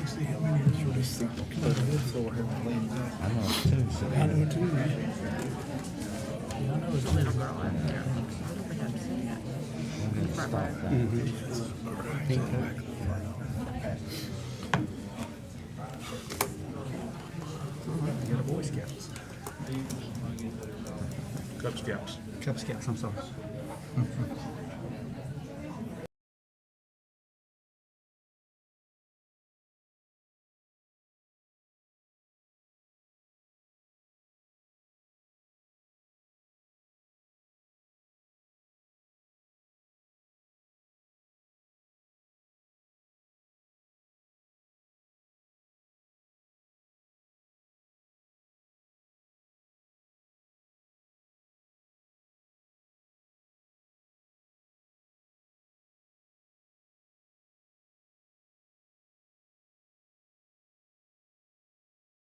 me see how many years for this. I know too. So I know too. Yeah, I know it's Little girl out there. stop that. You're the Boy Scouts. Cub Scouts. Cub Scouts, I'm sorry.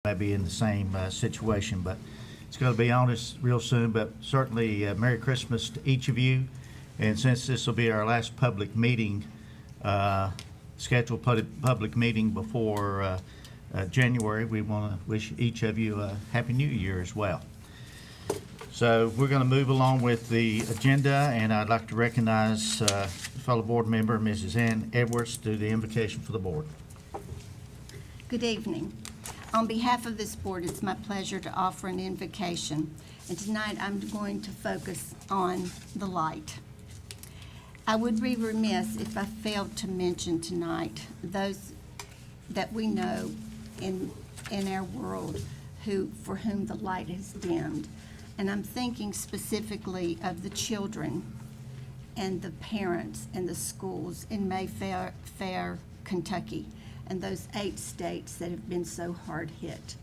May be in the same situation, but it's going to be on us real soon. But certainly, Merry Christmas to each of you. And since this will be our last public meeting, scheduled public meeting before January, we want to wish each of you a Happy New Year as well. So we're going to move along with the agenda, and I'd like to recognize fellow board member, Mrs. Ann Edwards, to do the invocation for the board. Good evening. On behalf of this board, it's my pleasure to offer an invocation. And tonight I'm going to focus on the light. I would be remiss if I failed to mention tonight those that we know in our world for whom the light has dimmed. And I'm thinking specifically of the children and the parents and the schools in Mayfair, Kentucky, and those 8 states that have been so hard hit.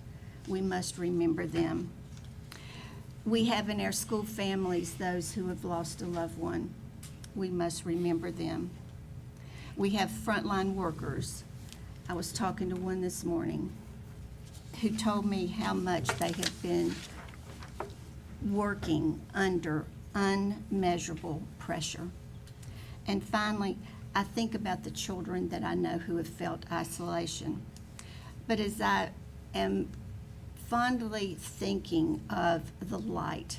We must remember them. We have in our school families those who have lost a loved one. We must remember them. We have frontline workers. I was talking to one this morning who told me how much they have been working under unmeasurable pressure. And finally, I think about the children that I know who have felt isolation. But as I am fondly thinking of the light,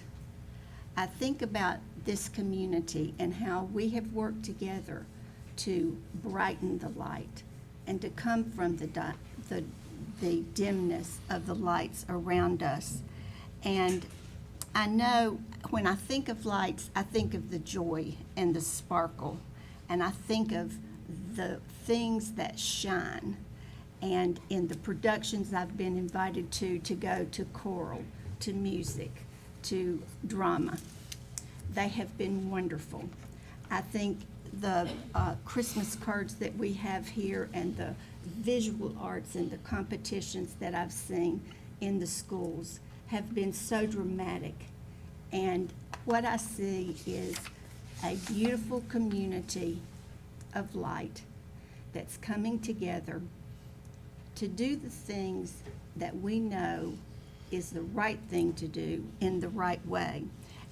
I think about this community and how we have worked together to brighten the light and to come from the dimness of the lights around us. And I know when I think of lights, I think of the joy and the sparkle. And I think of the things that shine. And in the productions I've been invited to go to choral, to music, to drama, they have been wonderful. I think the Christmas cards that we have here and the visual arts and the competitions that I've seen in the schools have been so dramatic. And what I see is a beautiful community of light that's coming together to do the things that we know is the right thing to do in the right way.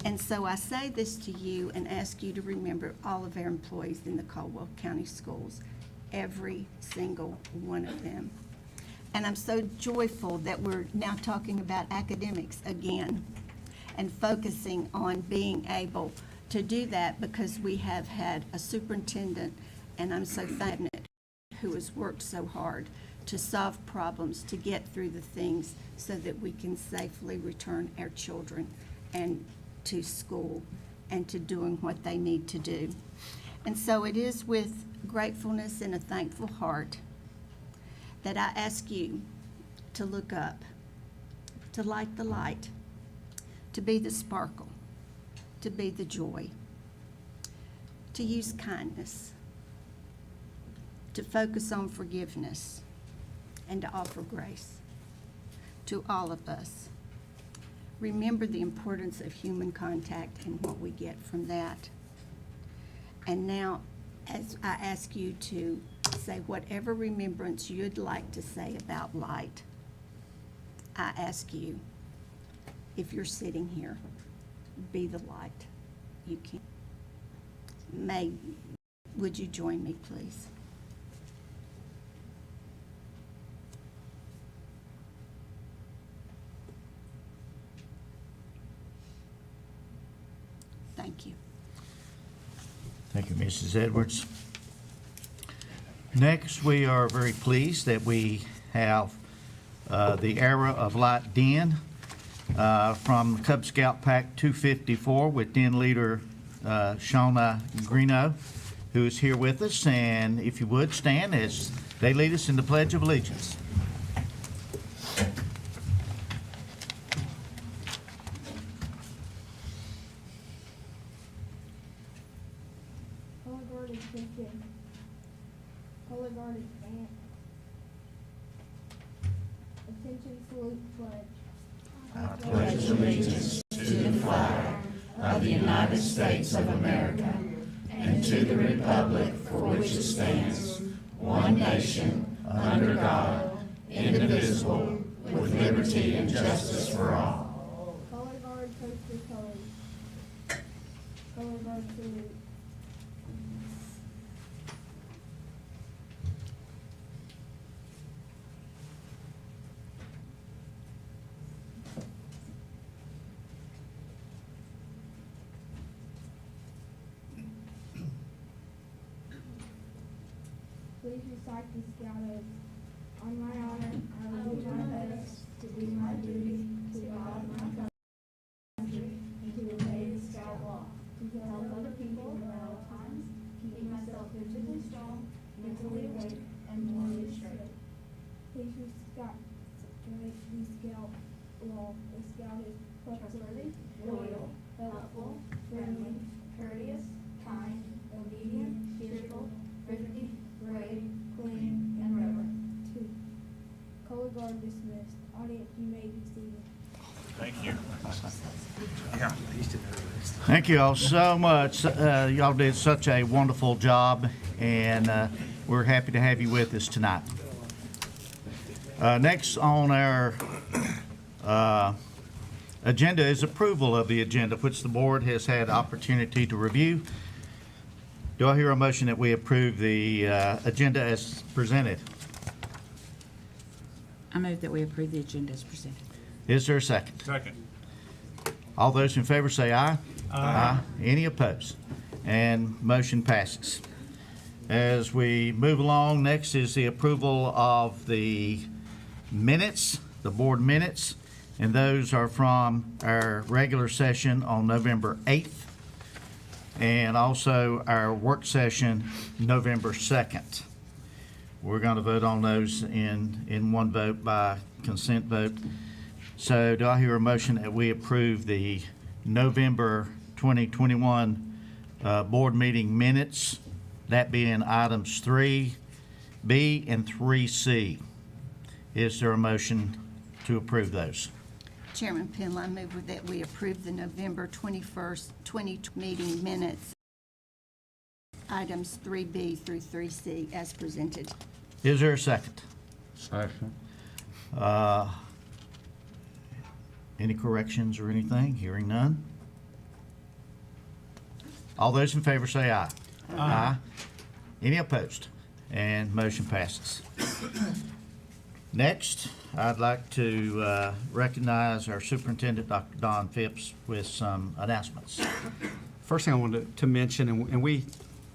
And so I say this to you and ask you to remember all of our employees in the Caldwell County Schools, every single one of them. And I'm so joyful that we're now talking about academics again and focusing on being able to do that, because we have had a superintendent, and I'm so thankful, who has worked so hard to solve problems, to get through the things so that we can safely return our children and to school and to doing what they need to do. And so it is with gratefulness and a thankful heart that I ask you to look up, to light the light, to be the sparkle, to be the joy, to use kindness, to focus on forgiveness, and to offer grace to all of us. Remember the importance of human contact and what we get from that. And now, as I ask you to say whatever remembrance you'd like to say about light, I ask you, if you're sitting here, be the light you can. Would you join me, please? Thank you, Mrs. Edwards. Next, we are very pleased that we have the Era of Light Den from Cub Scout Pack 254 with Den leader Shauna Greeno, who is here with us. And if you would, stand as they lead us in the Pledge of Allegiance. Color guard is Christian. Color guard is Ant. Attention, salute, pledge. Pledge allegiance to the flag of the United States of America and to the republic for which it stands, one nation, under God, indivisible, with liberty and justice for all. Color guard post your colors. Color guard salute. Please recite the Scout oath. On my honor, I will do my best to do my duty to God, my country, and to obey the Scout law, to help other people in all times, keep myself physically strong, mentally awake, and morally straight. Please respect the Scout law. The Scout is trustworthy, loyal, helpful, friendly, courteous, kind, obedient, cheerful, thrifty, brave, clean, and reverent. 2. Color guard dismissed. Audience, you may be seated. Thank you all so much. Y'all did such a wonderful job, and we're happy to have you with us tonight. Next on our agenda is approval of the agenda, which the board has had opportunity to review. Do I hear a motion that we approve the agenda as presented? I move that we approve the agenda as presented. Is there a second? Second. All those in favor say aye. Aye. Any opposed? And motion passes. As we move along, next is the approval of the minutes, the board minutes, and those are from our regular session on November 8th and also our work session November 2nd. We're going to vote on those in one vote by consent vote. So do I hear a motion that we approve the November 2021 board meeting minutes, that being items 3B and 3C? Is there a motion to approve those? Chairman Penland, I move that we approve the November 21st, 2020 meeting minutes, items 3B through 3C as presented. Is there a second? Second. Any corrections or anything? Hearing none. All those in favor say aye. Aye. Any opposed? And motion passes. Next, I'd like to recognize our superintendent, Dr. Don Phipps, with some announcements. First thing I wanted to mention, and we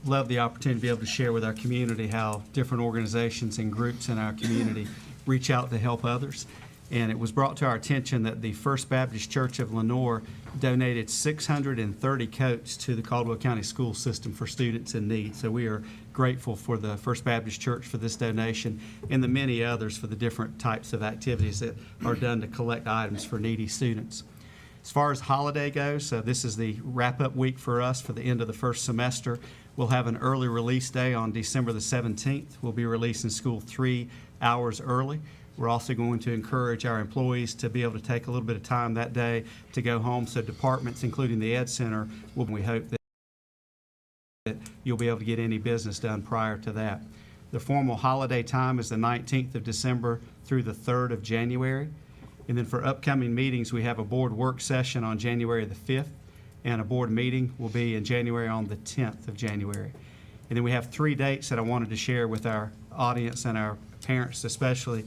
love the opportunity to be able to share with our community how different organizations and groups in our community reach out to help others. And it was brought to our attention that the First Baptist Church of Lenoir donated 630 coats to the Caldwell County School System for students in need. So we are grateful for the First Baptist Church for this donation and the many others for the different types of activities that are done to collect items for needy students. As far as holiday goes, this is the wrap-up week for us for the end of the first semester. We'll have an early release day on December the 17th. We'll be releasing school 3 hours early. We're also going to encourage our employees to be able to take a little bit of time that day to go home. So departments, including the Ed Center, we hope that you'll be able to get any business done prior to that. The formal holiday time is the 19th of December through the 3rd of January. And then for upcoming meetings, we have a board work session on January the 5th, and a board meeting will be in January on the 10th of January. And then we have 3 dates that I wanted to share with our audience and our parents especially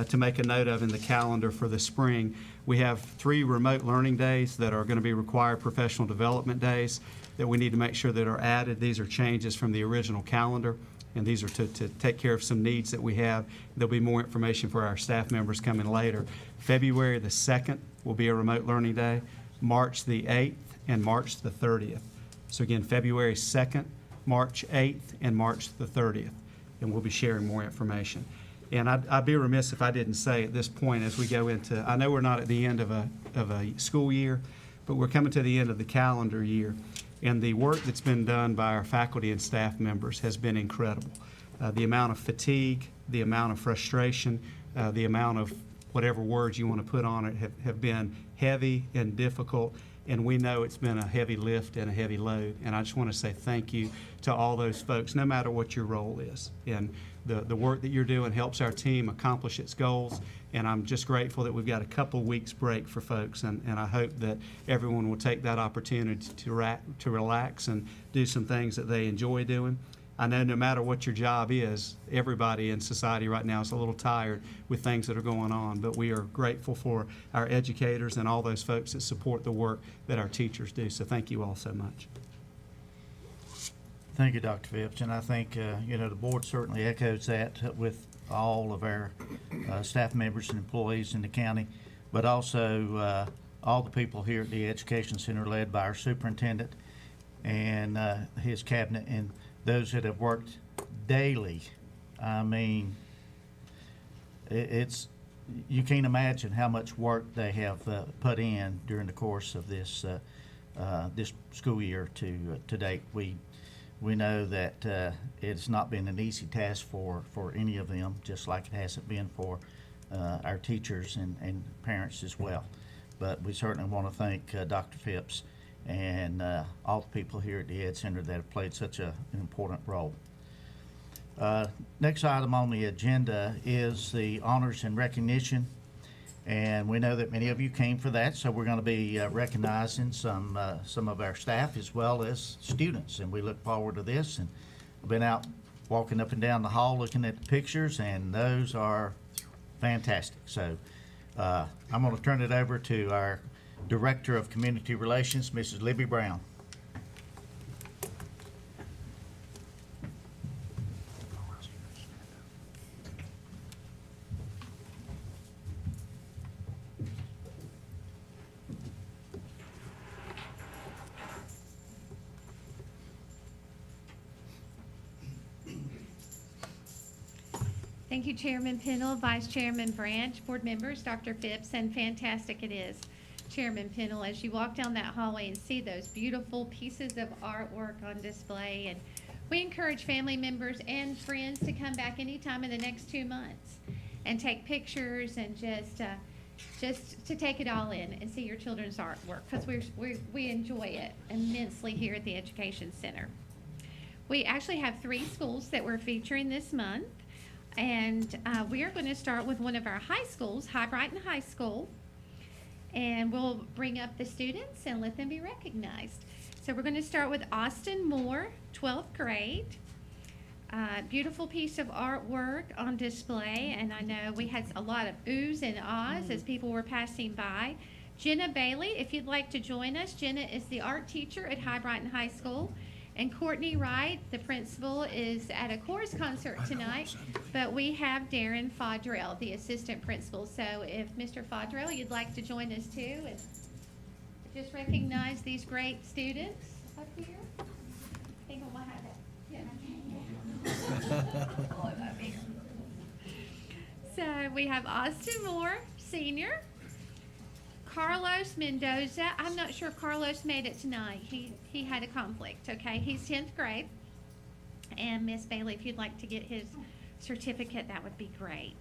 to make a note of in the calendar for the spring. We have 3 remote learning days that are going to be required professional development days that we need to make sure that are added. These are changes from the original calendar, and these are to take care of some needs that we have. There'll be more information for our staff members coming later. February the 2nd will be a remote learning day, March the 8th, and March the 30th. So again, February 2nd, March 8th, and March the 30th, and we'll be sharing more information. And I'd be remiss if I didn't say at this point as we go into, I know we're not at the end of a school year, but we're coming to the end of the calendar year. And the work that's been done by our faculty and staff members has been incredible. The amount of fatigue, the amount of frustration, the amount of whatever words you want to put on it have been heavy and difficult. And we know it's been a heavy lift and a heavy load. And I just want to say thank you to all those folks, no matter what your role is. And the work that you're doing helps our team accomplish its goals. And I'm just grateful that we've got a couple weeks break for folks. And I hope that everyone will take that opportunity to relax and do some things that they enjoy doing. I know no matter what your job is, everybody in society right now is a little tired with things that are going on, but we are grateful for our educators and all those folks that support the work that our teachers do. So thank you all so much. Thank you, Dr. Phipps, and I think, the board certainly echoes that with all of our staff members and employees in the county, but also all the people here at the Education Center led by our superintendent and his cabinet and those that have worked daily. I mean, you can't imagine how much work they have put in during the course of this school year to date. We know that it's not been an easy task for any of them, just like it hasn't been for our teachers and parents as well. But we certainly want to thank Dr. Phipps and all the people here at the Ed Center that have played such an important role. Next item on the agenda is the honors and recognition. And we know that many of you came for that, so we're going to be recognizing some of our staff as well as students. And we look forward to this. And I've been out walking up and down the hall looking at the pictures, and those are fantastic. So I'm going to turn it over to our Director of Community Relations, Mrs. Libby Brown. Thank you, Chairman Pennell, Vice Chairman Branch, board members, Dr. Phipps, and fantastic it is, Chairman Pennell, as you walk down that hallway and see those beautiful pieces of artwork on display. And we encourage family members and friends to come back anytime in the next 2 months and take pictures and just to take it all in and see your children's artwork, because we enjoy it immensely here at the Education Center. We actually have 3 schools that we're featuring this month. And we are going to start with one of our high schools, High Brighton High School, and we'll bring up the students and let them be recognized. So we're going to start with Austin Moore, 12th grade. Beautiful piece of artwork on display, and I know we had a lot of oohs and ahs as people were passing by. Jenna Bailey, if you'd like to join us, Jenna is the art teacher at High Brighton High School. And Courtney Wright, the principal, is at a chorus concert tonight, but we have Darren Fodrell, the assistant principal. So if Mr. Fodrell, you'd like to join us too, and just recognize these great students up here. I think I'm gonna have that. Yeah. So we have Austin Moore, senior. Carlos Mendoza, I'm not sure if Carlos made it tonight. He had a conflict, okay? He's 10th grade. And Miss Bailey, if you'd like to get his certificate, that would be great.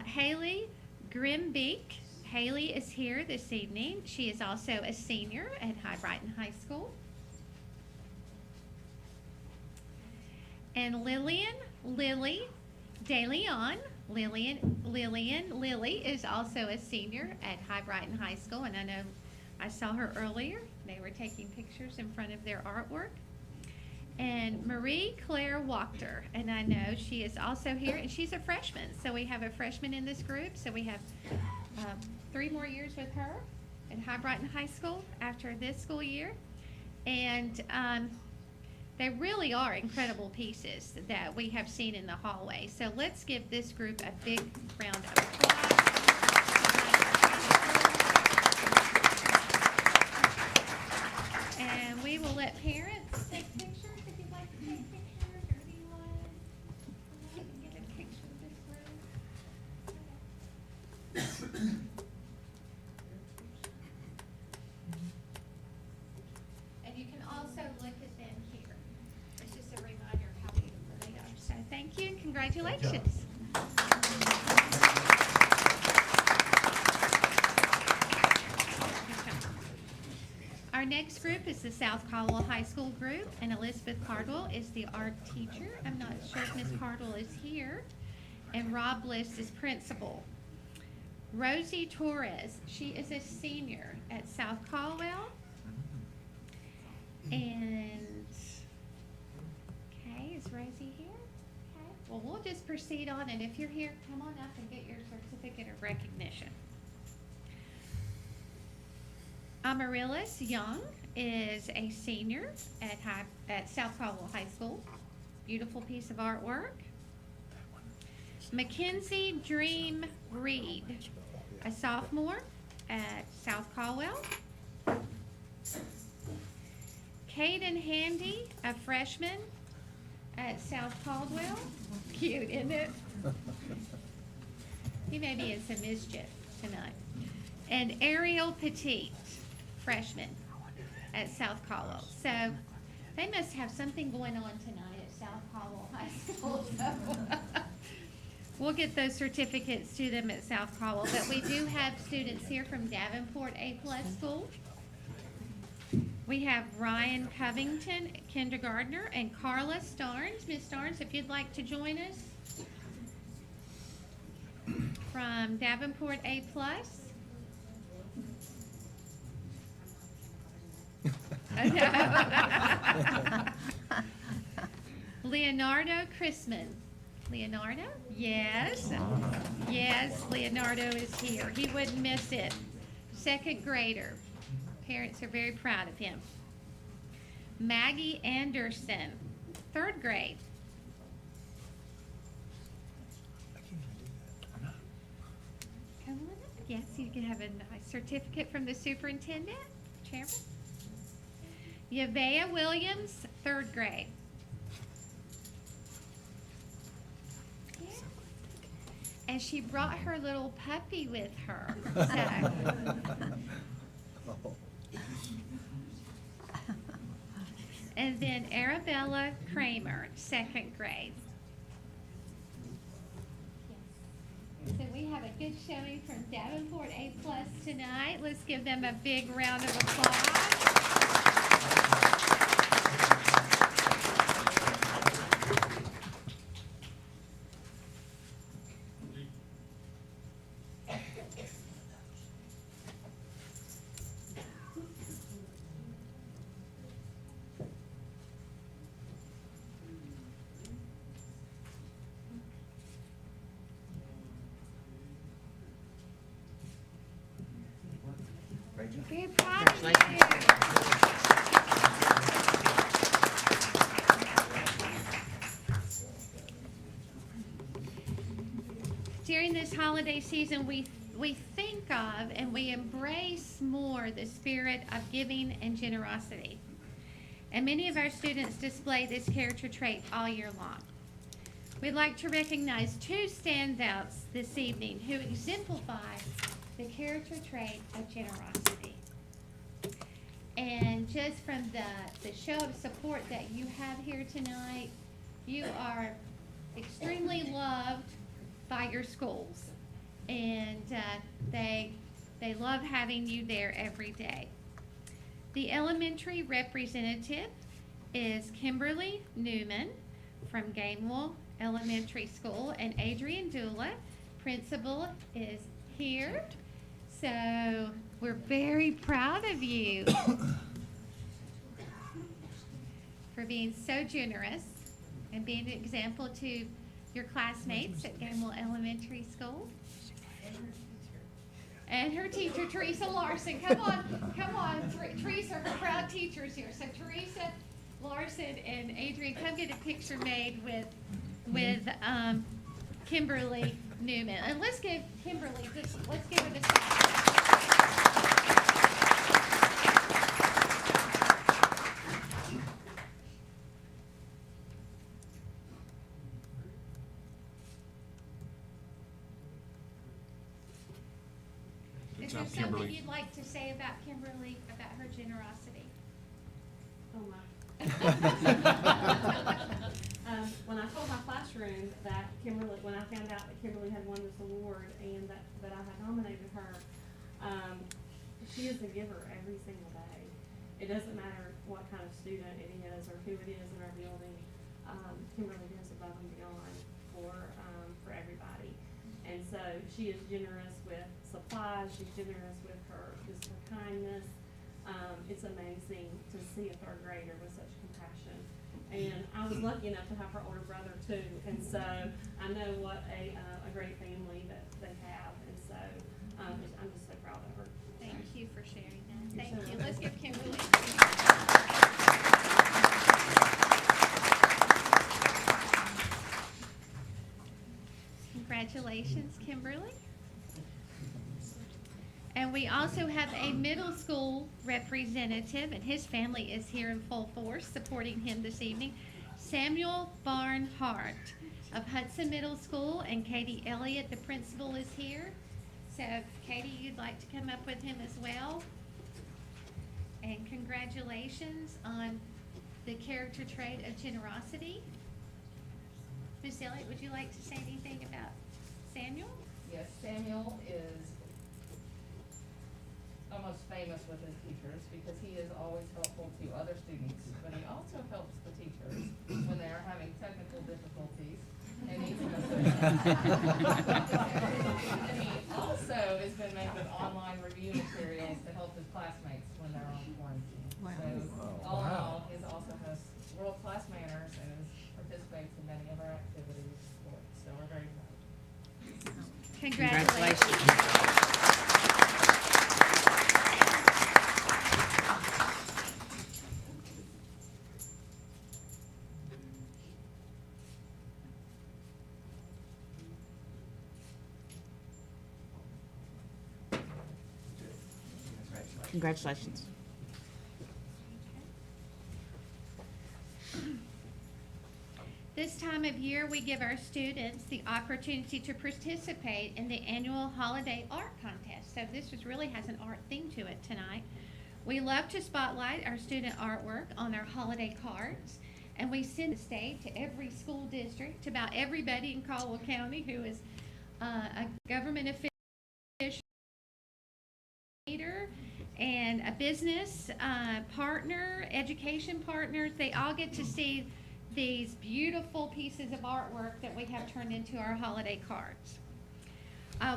Haley Grimbeek. Haley is here this evening. She is also a senior at High Brighton High School. And Lily DeLeon. Lily is also a senior at High Brighton High School, and I know I saw her earlier. They were taking pictures in front of their artwork. and Marie Claire Wachter. And I know she is also here, and she's a freshman. So we have a freshman in this group. So we have 3 more years with her at High Brighton High School after this school year. And they really are incredible pieces that we have seen in the hallway. So let's give this group a big round of applause. And we will let parents take pictures if you'd like to take pictures, or anyone. Get a picture of this group. And you can also look at them here. It's just a reminder of how beautiful they are. So thank you and congratulations. Our next group is the South Caldwell High School group, and Elizabeth Caldwell is the art teacher. I'm not sure if Ms. Caldwell is here. And Rob Bliss is principal. Rosie Torres, she is a senior at South Caldwell. And, okay, is Rosie here? Okay, well, we'll just proceed on, and if you're here, come on up and get your certificate of recognition. Amaryllis Young is a senior at South Caldwell High School. Beautiful piece of artwork. Mackenzie Dream Reed, a sophomore at South Caldwell. Caden Handy, a freshman at South Caldwell. Cute, isn't it? He may be in some mischief tonight. And Ariel Petit, freshman at South Caldwell. So they must have something going on tonight at South Caldwell High School. So we'll get those certificates to them at South Caldwell. But we do have students here from Davenport A-plus School. We have Ryan Covington, kindergartner, and Carla Starnes. Ms. Starnes, if you'd like to join us. From Davenport A-plus. Leonardo Chrisman. Leonardo? Yes. Yes, Leonardo is here. He wouldn't miss it. 2nd grader. Parents are very proud of him. Maggie Anderson, 3rd grade. Come on up. Yes, you can have a nice certificate from the superintendent, chairman. Yavea Williams, 3rd grade. Yeah. And she brought her little puppy with her. So. And then Arabella Kramer, 2nd grade. So we have a good showing from Davenport A-plus tonight. Let's give them a big round of applause. Very proud of you. During this holiday season, we think of and we embrace more the spirit of giving and generosity. And many of our students display this character trait all year long. We'd like to recognize 2 standouts this evening who exemplify the character trait of generosity. And just from the show of support that you have here tonight, you are extremely loved by your schools. And they love having you there every day. The elementary representative is Kimberly Newman from Gainwell Elementary School, and Adrian Dula, principal, is here. So we're very proud of you for being so generous and being an example to your classmates at Gamble Elementary School. And her teacher, Teresa Larson. Come on, Teresa, her proud teachers here. So Teresa Larson and Adrian, come get a picture made with Kimberly Newman. And let's give Kimberly let's give her this. Is there something you'd like to say about Kimberly, about her generosity? Oh my. When I told my classroom that Kimberly, when I found out that Kimberly had won this award and that I had nominated her, she is a giver every single day. It doesn't matter what kind of student it is or who it is in our building. Kimberly goes above and beyond for everybody. And so she is generous with supplies, she's generous with her kindness. It's amazing to see a third grader with such compassion. And I was lucky enough to have her older brother too, and so I know what a great family that they have, and so I'm just so proud of her. Thank you for sharing that. You're Thank so you. welcome. Let's give Kimberly. Congratulations, Kimberly. And we also have a middle school representative, and his family is here in full force supporting him this evening. Samuel Barnhart of Hudson Middle School, and Katie Elliott, the principal, is here. So if Katie, you'd like to come up with him as well. And congratulations on the character trait of generosity. Ms. Elliott, would you like to say anything about Samuel? Yes, Samuel is almost famous with his teachers because he is always helpful to other students, but he also helps the teachers when they are having technical difficulties and needs some assistance. And he also has been making online review materials to help his classmates when they're on quarantine. Wow. So all in all, he also has world-class manners and participates in many of our activities. So we're very proud. Congratulations. Congratulations. This time of year, we give our students the opportunity to participate in the annual holiday art contest. So this really has an art theme to it tonight. We love to spotlight our student artwork on our holiday cards, and we send the state to every school district, to about everybody in Caldwell County who is a government official, leader, and a business partner, education partners. They all get to see these beautiful pieces of artwork that we have turned into our holiday cards.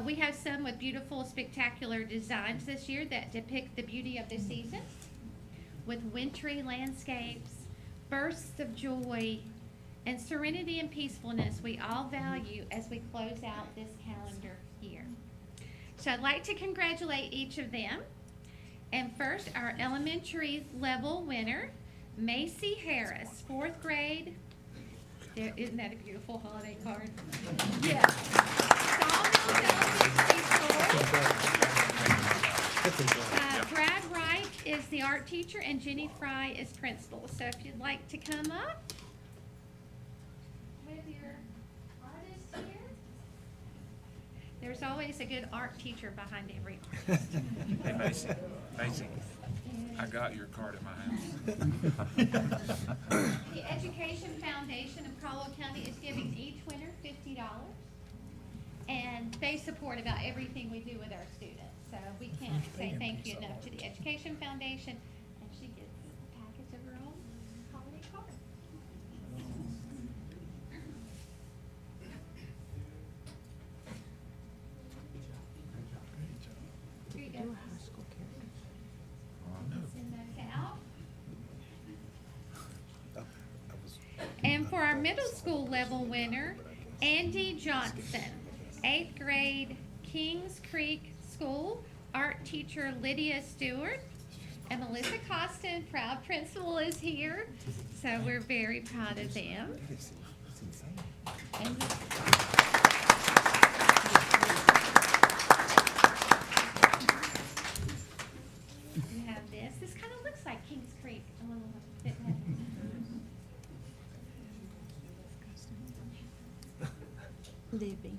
We have some with beautiful, spectacular designs this year that depict the beauty of the season, with wintry landscapes, bursts of joy, and serenity and peacefulness we all value as we close out this calendar year. So I'd like to congratulate each of them. And first, our elementary level winner, Macy Harris, 4th grade. Isn't that a beautiful holiday card? Yeah. Brad Wright is the art teacher and Jenny Fry is principal. So if you'd like to come up with your artist here. There's always a good art teacher behind every artist. Hey, Macy, I got your card in my house. The Education Foundation of Caldwell County is giving each winner $50. And they support about everything we do with our students. So we can't say thank you enough to the Education Foundation. And she gets a package of her own holiday card. Here you go. Send those out. And for our middle school level winner, Andy Johnson, 8th grade, Kings Creek School, art teacher Lydia Stewart, and Melissa Costin, proud principal, is here. So we're very proud of them. And you have this. This kind of looks like Kings Creek a little bit. Libby.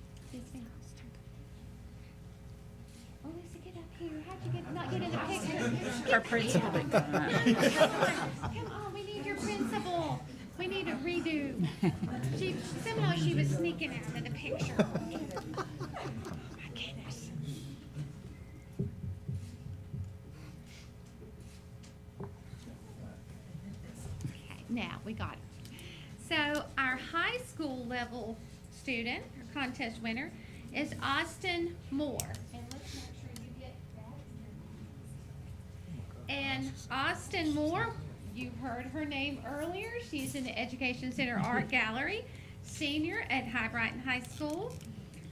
Oh, Lisa, get up here. How'd you not get in the picture? Our principal didn't come up. Come on, we need your principal. We need a redo. Somehow she was sneaking out of the picture. My goodness. Okay, now we got it. So our high school level student, our contest winner, is Austin Moore. And let's make sure you get that. And Austin Moore, you heard her name earlier. She's in the Education Center Art Gallery, senior at High Brighton High School.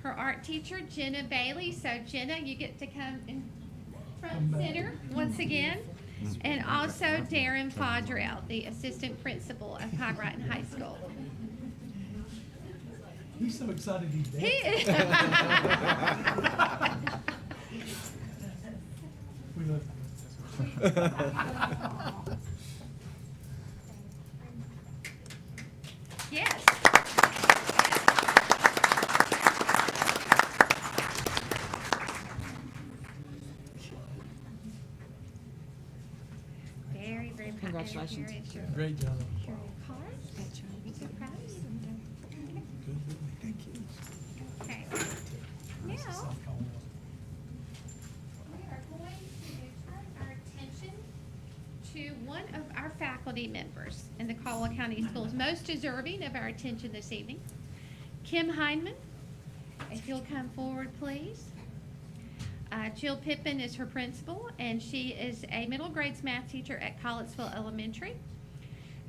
Her art teacher, Jenna Bailey. So Jenna, you get to come in front center once again. And also Darren Fodrell, the assistant principal of High Brighton High School. He's so excited he's dead. He is. We love Yes. Very, very proud. Congratulations. Here is your Great job. card. So proud of you. Good. Thank you. Okay. Now, we are going to turn our attention to one of our faculty members in the Caldwell County Schools, most deserving of our attention this evening. Kim Heineman, if you'll come forward, please. Jill Pippin is her principal, and she is a middle grades math teacher at Caldwell Elementary.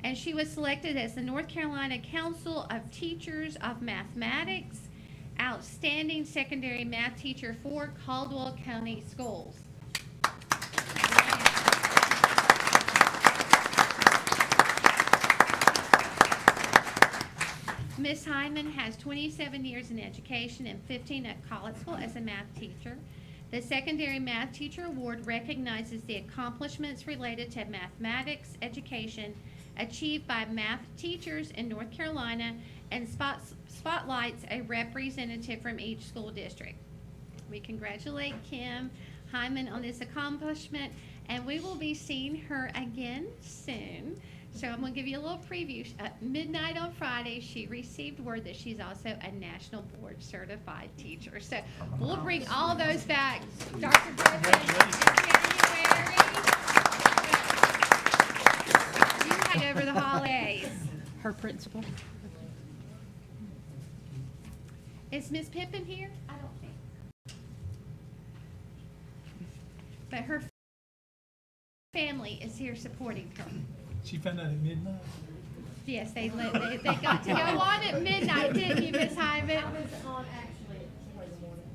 And she was selected as the North Carolina Council of Teachers of Mathematics Outstanding Secondary Math Teacher for Caldwell County Schools. Ms. Hyman has 27 years in education and 15 at Caldwell as a math teacher. The Secondary Math Teacher Award recognizes the accomplishments related to mathematics education achieved by math teachers in North Carolina and spotlights a representative from each school district. We congratulate Kim Hyman on this accomplishment, and we will be seeing her again soon. So I'm going to give you a little preview. At midnight on Friday, she received word that she's also a National Board Certified Teacher. So we'll bring all those back. Dr. Griffin, in January. You can take over the holidays. Her principal. Is Miss Pippin here? I don't think. But her family is here supporting her. She found out at midnight. Yes, they got to go on at midnight, didn't you, Miss Hyman?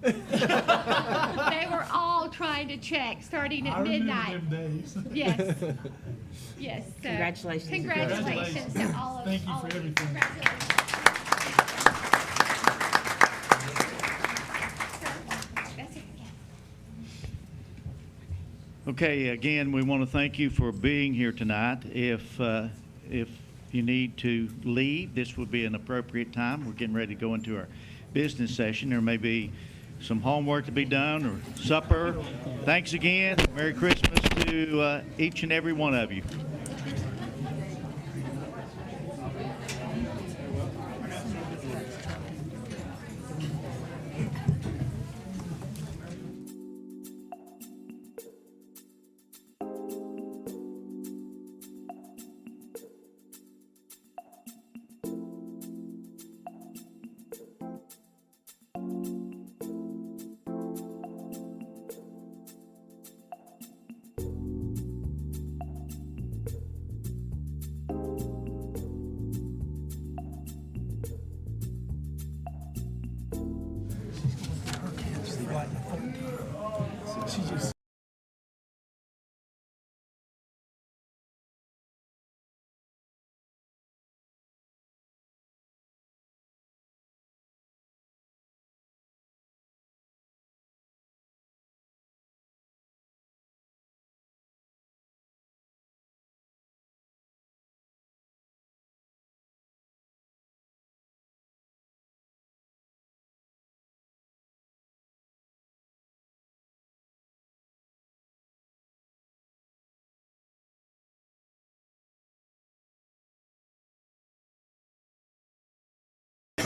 They were all trying to check, starting at midnight. I remember them days. Yes. Yes. So Congratulations. Congratulations to all of Thank you all for of everything. Congratulations. That's it. Okay, again, we want to thank you for being here tonight. If you need to leave, this would be an appropriate time. We're getting ready to go into our business session. There may be some homework to be done or supper. Thanks again. Merry Christmas to each and every one of you. like the third time. She just.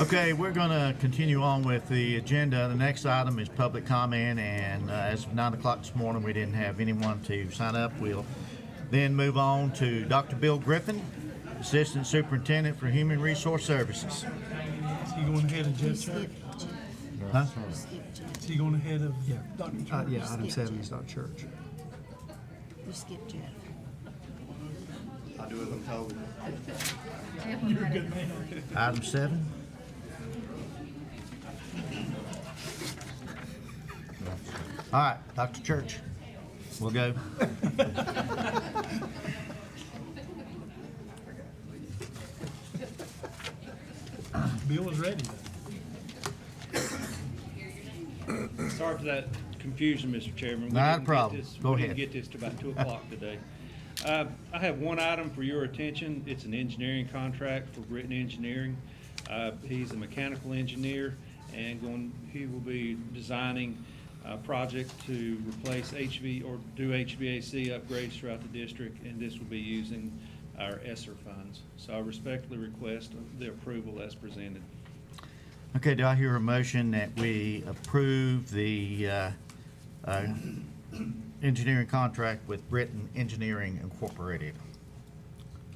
Okay, we're going to continue on with the agenda. The next item is public comment, and as of 9 o'clock this morning, we didn't have anyone to sign up. We'll then move on to Dr. Bill Griffin, Assistant Superintendent for Human Resource Services. Is he going ahead of Jeff Church? Huh? Is he going ahead of Dr. Church? Yeah, item 7 is Dr. Church. You skipped Jeff. I'll do as I'm told. You're a good man. Item 7. All right, Dr. Church, we'll go. Bill is ready then. Sorry for that confusion, Mr. Chairman. We Not a didn't get problem. this- Go We ahead. didn't get this to about 2 o'clock today. I have one item for your attention. It's an engineering contract for Britton Engineering. He's a mechanical engineer and he will be designing a project to replace or do HVAC upgrades throughout the district, and this will be using our ESSER funds. So I respectfully request the approval as presented. Okay, do I hear a motion that we approve the engineering contract with Britton Engineering Incorporated?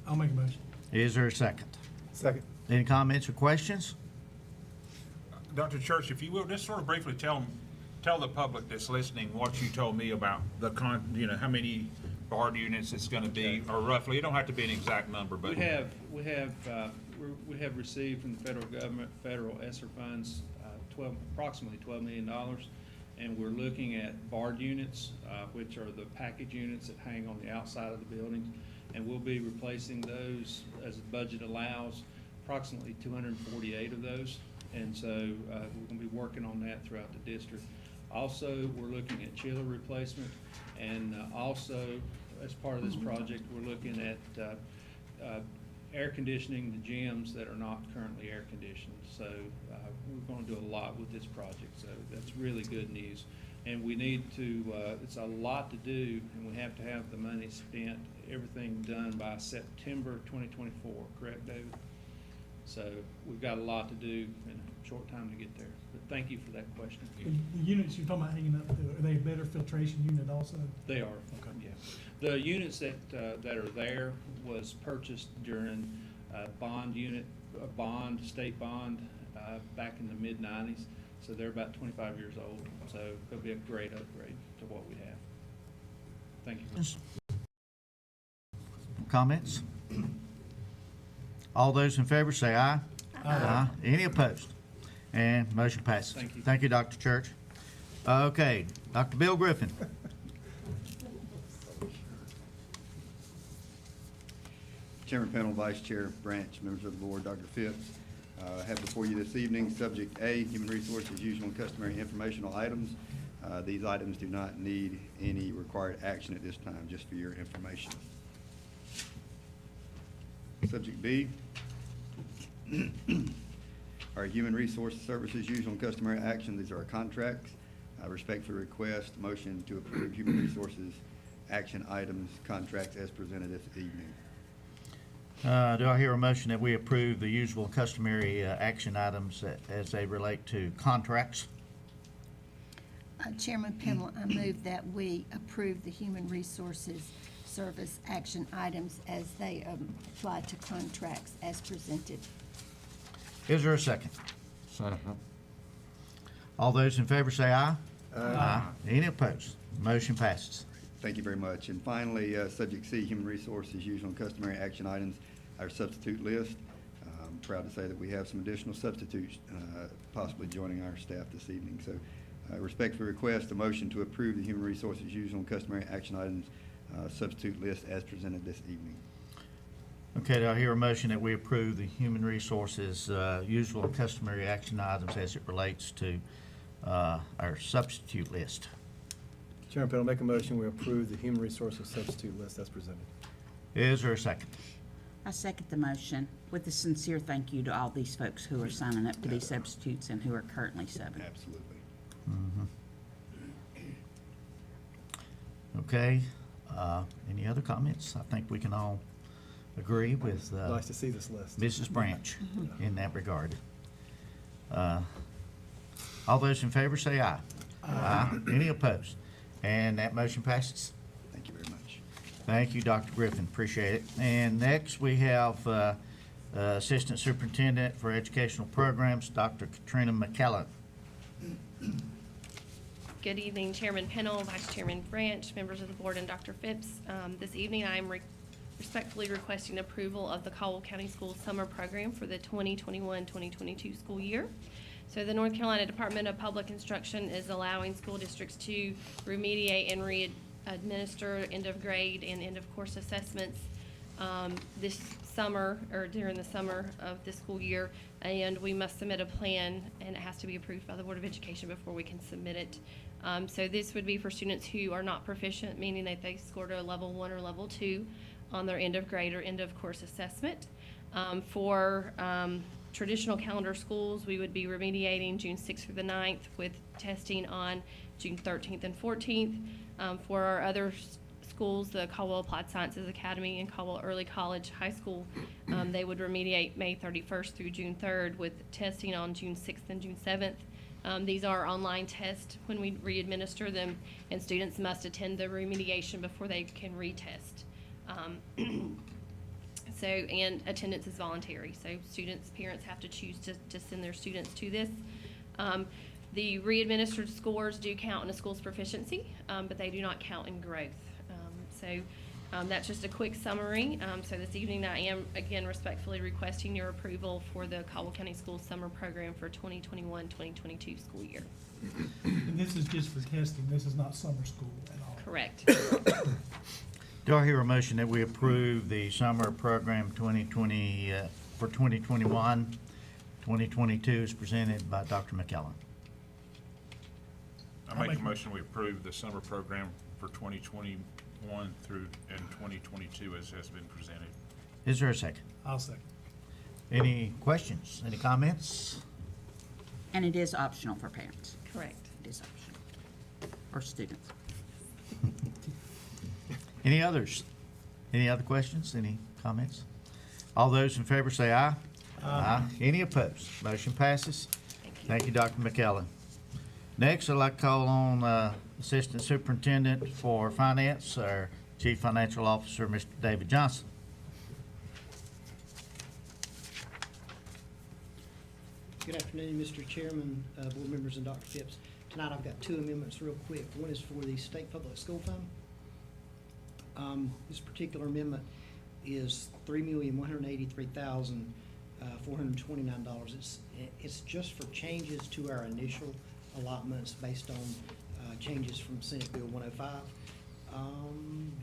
I'll make a motion. Is there a second? Second. Any comments or questions? Dr. Church, if you will, just sort of briefly tell the public that's listening what you told me about how many BARD units it's going to be, or roughly. It don't have to be an exact number, but We have received from the federal government, federal ESSER funds, approximately $12 million. And we're looking at BARD units, which are the package units that hang on the outside of the building. And we'll be replacing those as the budget allows, approximately 248 of those. And so we're going to be working on that throughout the district. Also, we're looking at chiller replacement, and also as part of this project, we're looking at air conditioning the gyms that are not currently air conditioned. So we're going to do a lot with this project. So that's really good news. And we need to, it's a lot to do, and we have to have the money spent, everything done by September 2024, correct, David? So we've got a lot to do in a short time to get there. But thank you for that question. The units you're talking about hanging up, are they a better filtration unit also? They are. Okay. Yeah. The units that are there was purchased during state bond, back in the mid-90s. So they're about 25 years old. So it'll be a great upgrade to what we have. Thank you. Comments? All those in favor say aye. Aye. Any opposed? And motion passes. Thank you. Thank you, Dr. Church. Okay, Dr. Bill Griffin. Chairman Panel, Vice Chair Branch, members of the board, Dr. Phipps. I have before you this evening, Subject A, Human Resources Usual and Customary Informational Items. These items do not need any required action at this time, just for your information. Subject B, our Human Resource Services Usual and Customary Action. These are our contracts. I respectfully request a motion to approve Human Resources Action Items contracts as presented this evening. Do I hear a motion that we approve the usual and customary action items as they relate to contracts? Chairman Pennell, I move that we approve the Human Resources Service action items as they apply to contracts as presented. Is there a second? Second. All those in favor say aye. Aye. Any opposed? Motion passes. Thank you very much. And finally, Subject C, Human Resources Usual and Customary Action Items, our substitute list. I'm proud to say that we have some additional substitutes possibly joining our staff this evening. So Respectfully request a motion to approve the Human Resources usual and customary action items substitute list as presented this evening. Okay, do I hear a motion that we approve the Human Resources usual and customary action items as it relates to our substitute list? Chairman Pennell, make a motion, we approve the human resources substitute list as presented. Is there a second? I second the motion with a sincere thank you to all these folks who are signing up to be substitutes and who are currently subbing. Absolutely. Okay, any other comments? I think we can all agree with Nice to see this list. Mrs. Branch in that regard. All those in favor say aye. Aye. Any opposed? And that motion passes. Thank you very much. Thank you, Dr. Griffin, appreciate it. And next, we have Assistant Superintendent for Educational Programs, Dr. Katrina McKellen. Good evening, Chairman Pennell, Vice Chairman Branch, members of the board, and Dr. Phipps. This evening, I am respectfully requesting approval of the Caldwell County Schools Summer Program for the 2021-2022 school year. So the North Carolina Department of Public Instruction is allowing school districts to remediate and re-administer end-of-grade and end-of-course assessments this summer, or during the summer of this school year, and we must submit a plan, and it has to be approved by the Board of Education before we can submit it. So this would be for students who are not proficient, meaning that they scored a level 1 or level 2 on their end-of-grade or end-of-course assessment. For traditional calendar schools, we would be remediating June 6th through the 9th with testing on June 13th and 14th. For our other schools, the Caldwell Applied Sciences Academy and Caldwell Early College High School, they would remediate May 31st through June 3rd with testing on June 6th and June 7th. These are online tests when we re-administer them, and students must attend the remediation before they can retest. And attendance is voluntary, so parents have to choose to send their students to this. The re-administered scores do count in a school's proficiency, but they do not count in growth. That's just a quick summary. So this evening, I am again respectfully requesting your approval for the Caldwell County Schools Summer Program for 2021-2022 school year. And this is just for testing, this is not summer school at all? Correct. Do I hear a motion that we approve the summer program 2020 for 2021, 2022 as presented by Dr. McKellen? I make a motion we approve the summer program for 2021 through and 2022 as has been presented. Is there a second? I'll second. Any questions? Any comments? And it is optional for parents. Correct. It is optional. Or students. Any others? Any other questions? Any comments? All those in favor say aye. Aye. Any opposed? Motion passes. Thank you, Dr. McKellen. Next, I'd like to call on Assistant Superintendent for Finance, our Chief Financial Officer, Mr. David Johnson. Good afternoon, Mr. Chairman, board members, and Dr. Phipps. Tonight I've got two amendments real quick. One is for the State Public School Fund. This particular amendment is $3,183,429. It's just for changes to our initial allotments based on changes from Senate Bill 105.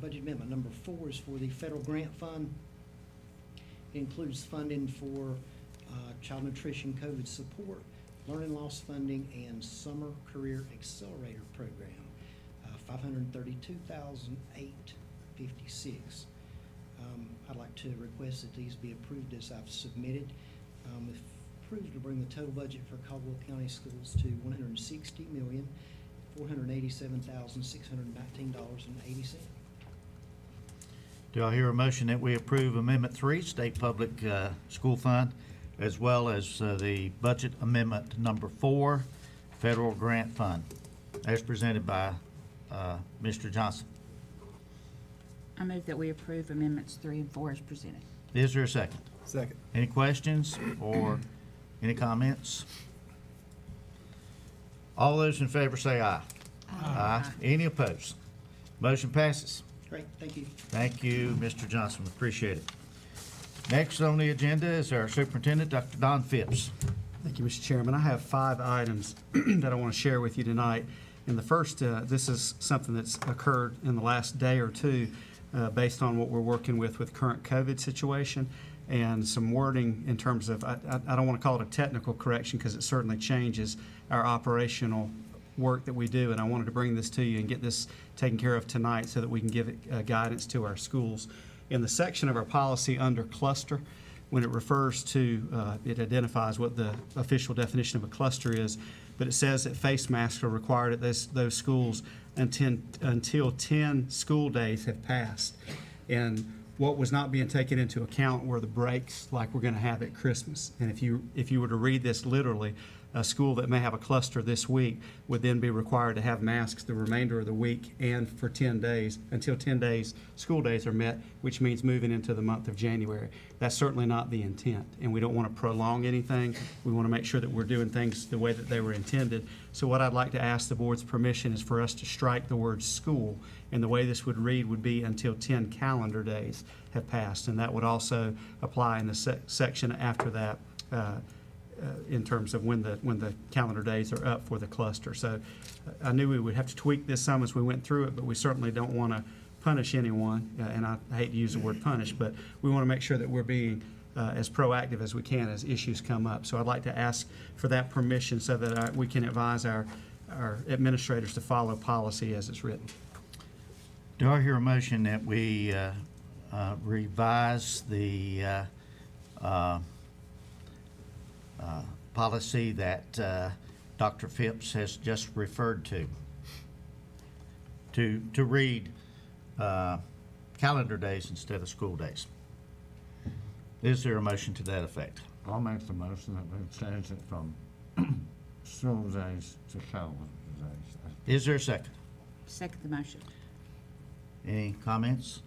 Budget amendment number 4 is for the Federal Grant Fund. It includes funding for child nutrition COVID support, learning loss funding, and summer career accelerator program, $532,856. I'd like to request that these be approved as I've submitted. If approved, to bring the total budget for Caldwell County Schools to $160,487,619.80. Do I hear a motion that we approve Amendment 3, State Public School Fund, as well as the Budget Amendment Number 4, Federal Grant Fund, as presented by Mr. Johnson? I move that we approve amendments 3 and 4 as presented. Is there a second? Second. Any questions or any comments? All those in favor say aye. Aye. Any opposed? Motion passes. Great, thank you. Thank you, Mr. Johnson. We appreciate it. Next on the agenda is our Superintendent, Dr. Don Phipps. Thank you, Mr. Chairman. I have 5 items that I want to share with you tonight. And the first, this is something that's occurred in the last day or two based on what we're working with current COVID situation and some wording in terms of, I don't want to call it a technical correction because it certainly changes our operational work that we do. And I wanted to bring this to you and get this taken care of tonight so that we can give it guidance to our schools. In the section of our policy under cluster, when it refers to, it identifies what the official definition of a cluster is, but it says that face masks are required at those schools until 10 school days have passed. And what was not being taken into account were the breaks like we're going to have at Christmas. And if you were to read this literally, a school that may have a cluster this week would then be required to have masks the remainder of the week and for 10 days, until 10 days, school days are met, which means moving into the month of January. That's certainly not the intent, and we don't want to prolong anything. We want to make sure that we're doing things the way that they were intended. So what I'd like to ask the board's permission is for us to strike the word school, and the way this would read would be until 10 calendar days have passed, and that would also apply in the section after that in terms of when the calendar days are up for the cluster. So I knew we would have to tweak this some as we went through it, but we certainly don't want to punish anyone, and I hate to use the word punish, but we want to make sure that we're being as proactive as we can as issues come up. So I'd like to ask for that permission so that we can advise our administrators to follow policy as it's written. Do I hear a motion that we revise the policy that Dr. Phipps has just referred to read calendar days instead of school days? Is there a motion to that effect? I'll make the motion that we change it from school days to calendar days. Is there a second? Second the motion. Any comments?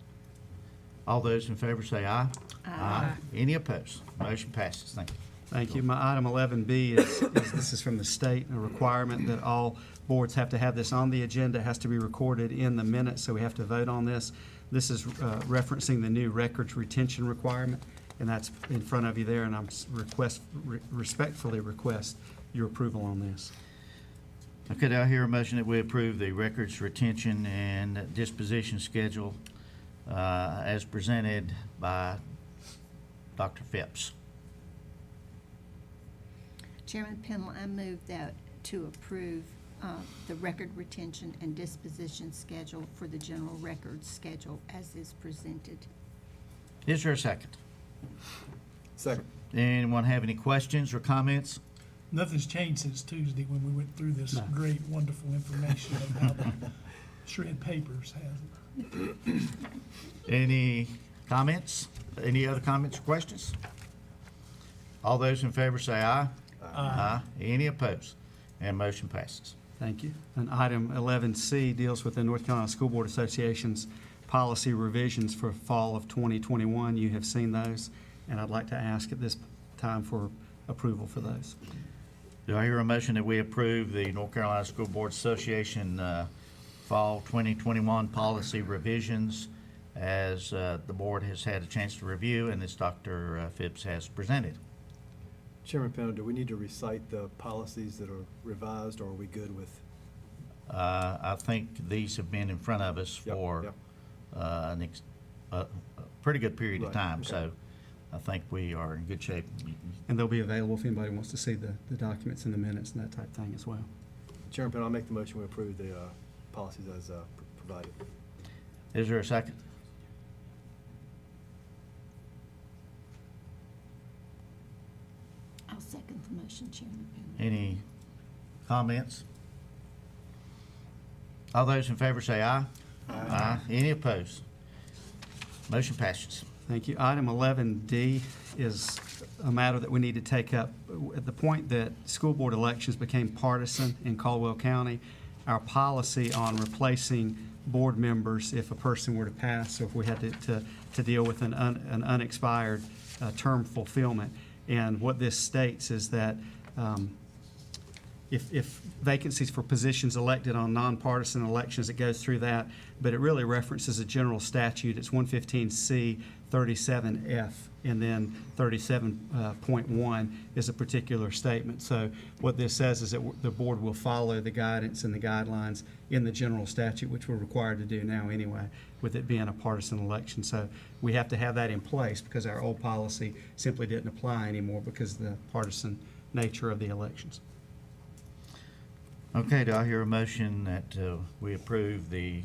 All those in favor say aye. Aye. Any opposed? Motion passes. Thank you. Thank you. My item 11B is this is from the state, a requirement that all boards have to have this on the agenda. It has to be recorded in the minutes, so we have to vote on this. This is referencing the new records retention requirement, and that's in front of you there, and I'm respectfully request your approval on this. Okay, do I hear a motion that we approve the records retention and disposition schedule as presented by Dr. Phipps? Chairman Pennell, I move that to approve the record retention and disposition schedule for the general records schedule as is presented. Is there a second? Second. Anyone have any questions or comments? Nothing's changed since Tuesday when we went through this great, wonderful information of how the shred papers has it. Any comments? Any other comments or questions? All those in favor say aye. Aye. Any opposed? And motion passes. Thank you. And item 11C deals with the North Carolina School Board Association's policy revisions for fall of 2021. You have seen those, and I'd like to ask at this time for approval for those. Do I hear a motion that we approve the North Carolina School Board Association fall 2021 policy revisions as the board has had a chance to review and as Dr. Phipps has presented? Chairman Pennell, do we need to recite the policies that are revised, or are we good with? I think these have been in front of us for a pretty good period of time, so I think we are in good shape. And they'll be available if anybody wants to see the documents and the minutes and that type of thing as well. Chairman Pennell, I'll make the motion we approve the policies as provided. Is there a second? I'll second the motion, Chairman Pennell. Any comments? All those in favor say aye. Aye. Any opposed? Motion passes. Thank you. Item 11D is a matter that we need to take up. At the point that school board elections became partisan in Caldwell County, our policy on replacing board members if a person were to pass, or if we had to deal with an unexpired term fulfillment. And what this states is that if vacancies for positions elected on nonpartisan elections, it goes through that, but it really references a general statute. It's 115C 37F and then 37.1 is a particular statement. So what this says is that the board will follow the guidance and the guidelines in the general statute, which we're required to do now anyway, with it being a partisan election. So we have to have that in place because our old policy simply didn't apply anymore because of the partisan nature of the elections. Okay, do I hear a motion that we approve the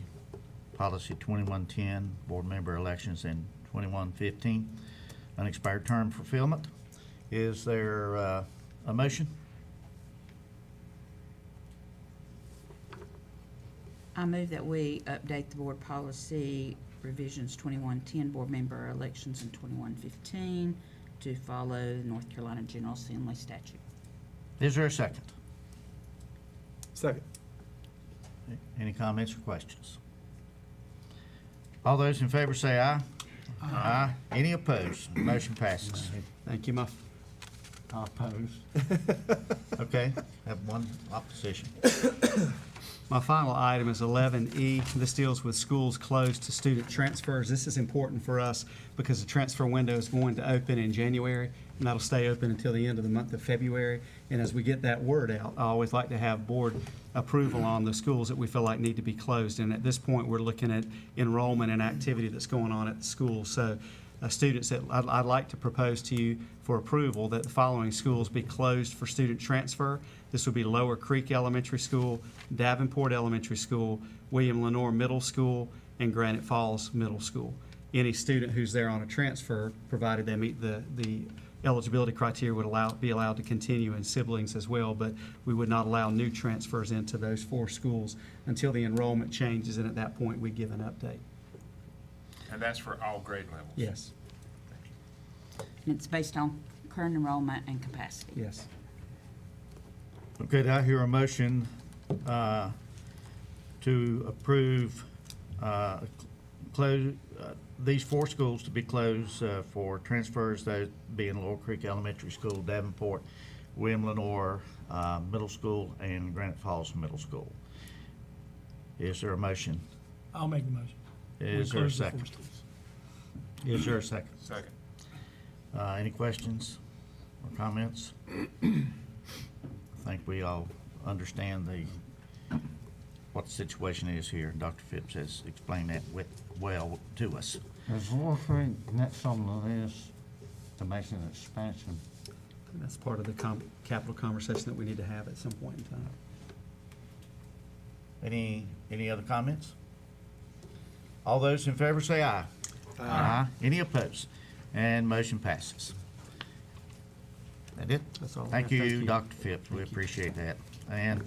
policy 2110, board member elections, and 2115, unexpired term fulfillment? Is there a motion? I move that we update the board policy revisions 2110, board member elections, and 2115 to follow the North Carolina General Assembly statute. Is there a second? Second. Any comments or questions? All those in favor say aye. Aye. Any opposed? Motion passes. Thank you, Muff. I oppose. Okay, have one opposition. My final item is 11E. This deals with schools closed to student transfers. This is important for us because the transfer window is going to open in January, and that'll stay open until the end of the month of February. And as we get that word out, I always like to have board approval on the schools that we feel like need to be closed. And at this point, we're looking at enrollment and activity that's going on at the school. So students that I'd like to propose to you for approval that the following schools be closed for student transfer. This would be Lower Creek Elementary School, Davenport Elementary School, William Lenore Middle School, and Granite Falls Middle School. Any student who's there on a transfer, provided they meet the eligibility criteria, would be allowed to continue in siblings as well, but we would not allow new transfers into those 4 schools until the enrollment changes, and at that point, we give an update. And that's for all grade levels? Yes. And it's based on current enrollment and capacity. Yes. Okay, do I hear a motion to approve these 4 schools to be closed for transfers, those being Lower Creek Elementary School, Davenport, William Lenore Middle School, and Granite Falls Middle School? Is there a motion? I'll make the motion. Is there a second? Is there a second? Second. Any questions or comments? I think we all understand what the situation is here. Dr. Phipps has explained that well to us. Is Lower Creek next on the list to make an expansion? That's part of the capital conversation that we need to have at some point in time. Any other comments? All those in favor say aye. Aye. Any opposed? And motion passes. That it? That's all I Thank have. Thank you, you. Dr. Phipps. We appreciate that. And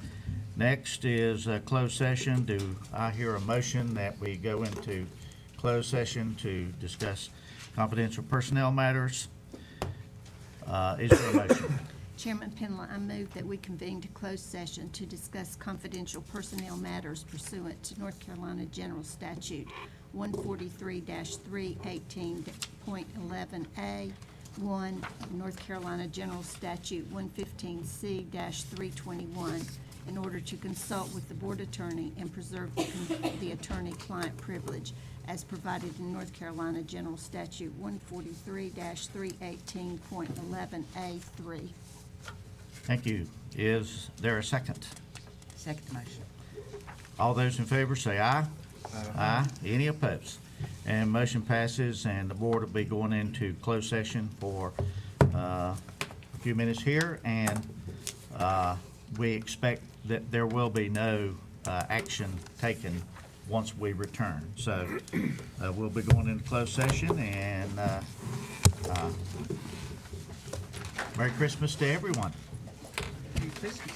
next is a closed session. Do I hear a motion that we go into closed session to discuss confidential personnel matters? Is there a motion? Chairman Penland, I move that we convene to closed session to discuss confidential personnel matters pursuant to North Carolina General Statute 143-318.11A, 1, North Carolina General Statute 115C-321, in order to consult with the board attorney and preserve the attorney-client privilege as provided in North Carolina General Statute 143-318.11A3. Thank you. Is there a second? Second motion. All those in favor say aye. Aye. Any opposed? And motion passes, and the board will be going into closed session for a few minutes here, and we expect that there will be no action taken once we return. So we'll be going into closed session, and Merry Christmas to everyone. Merry Christmas.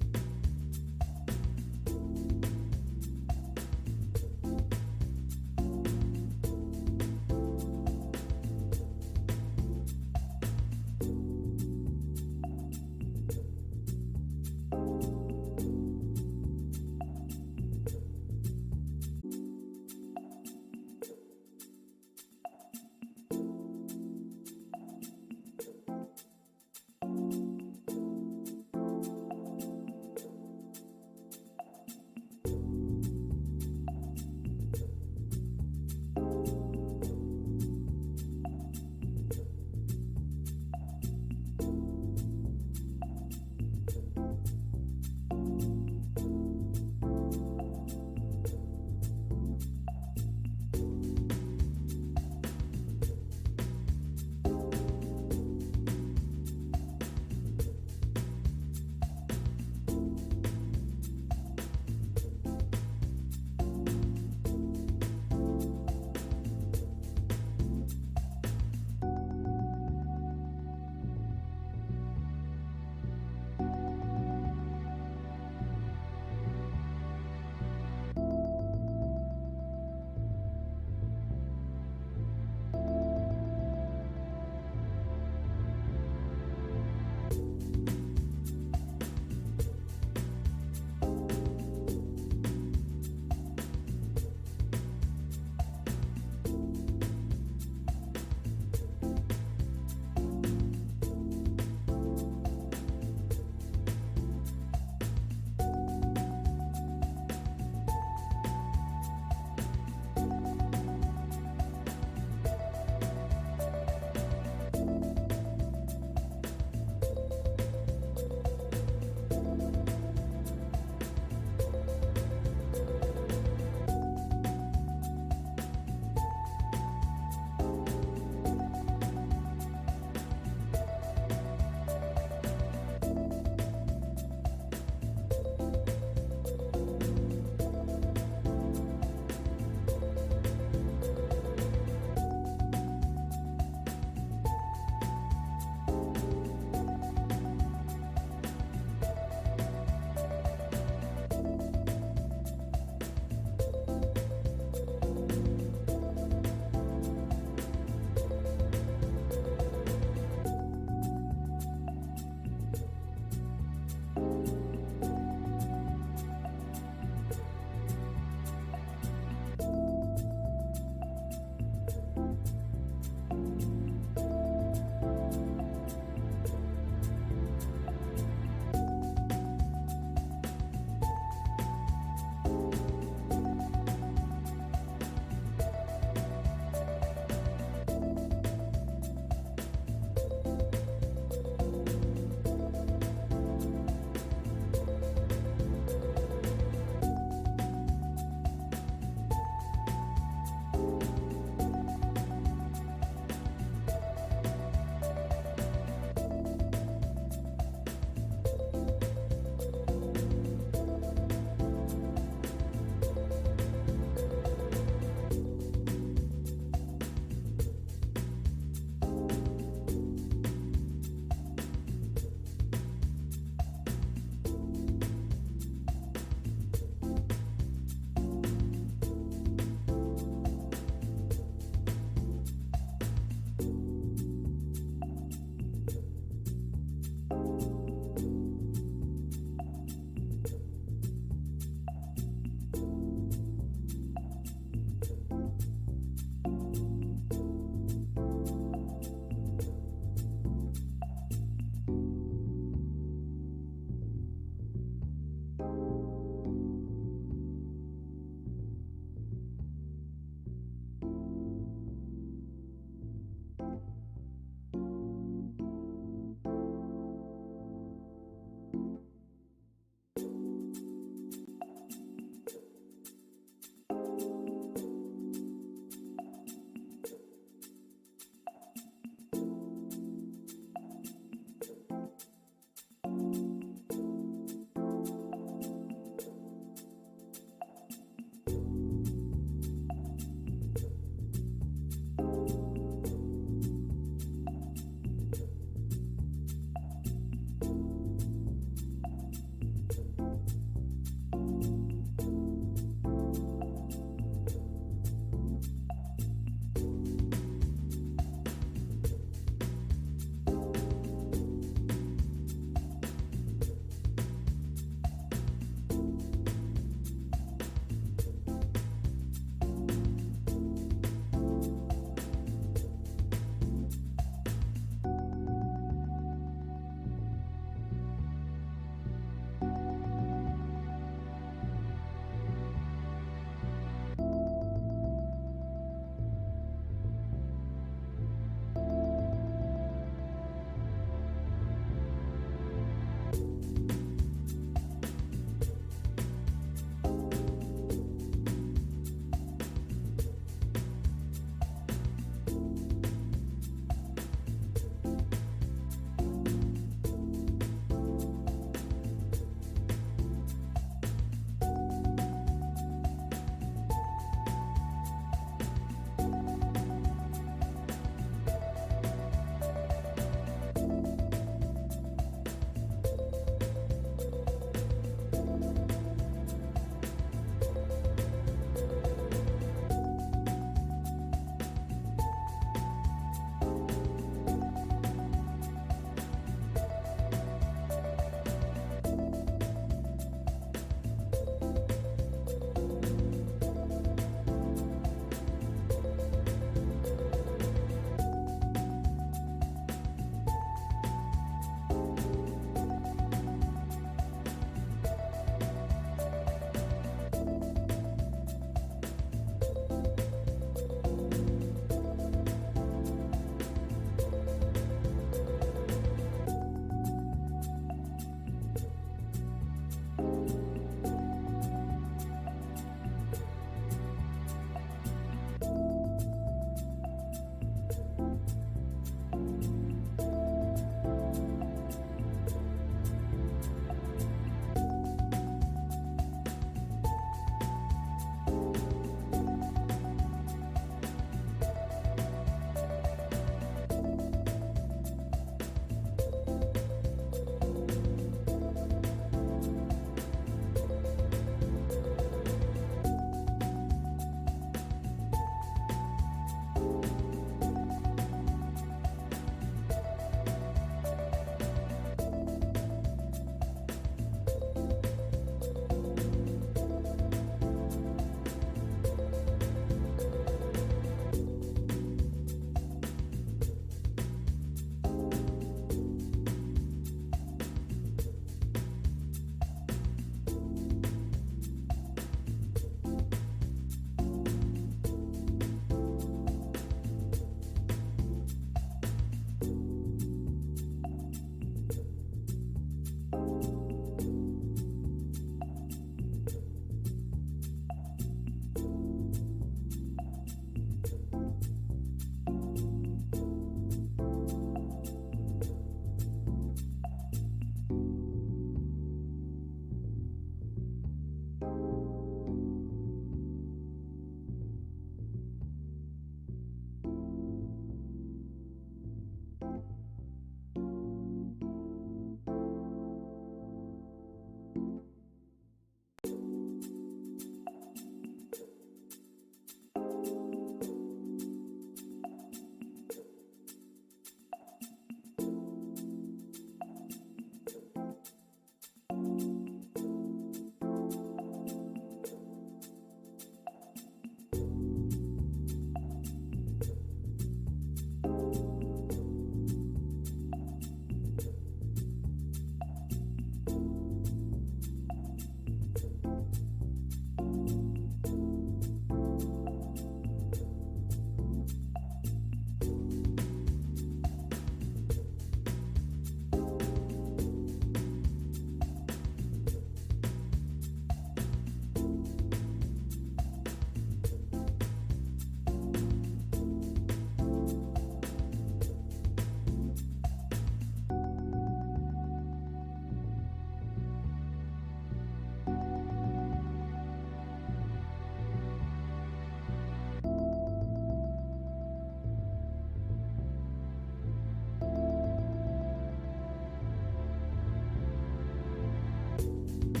Aye.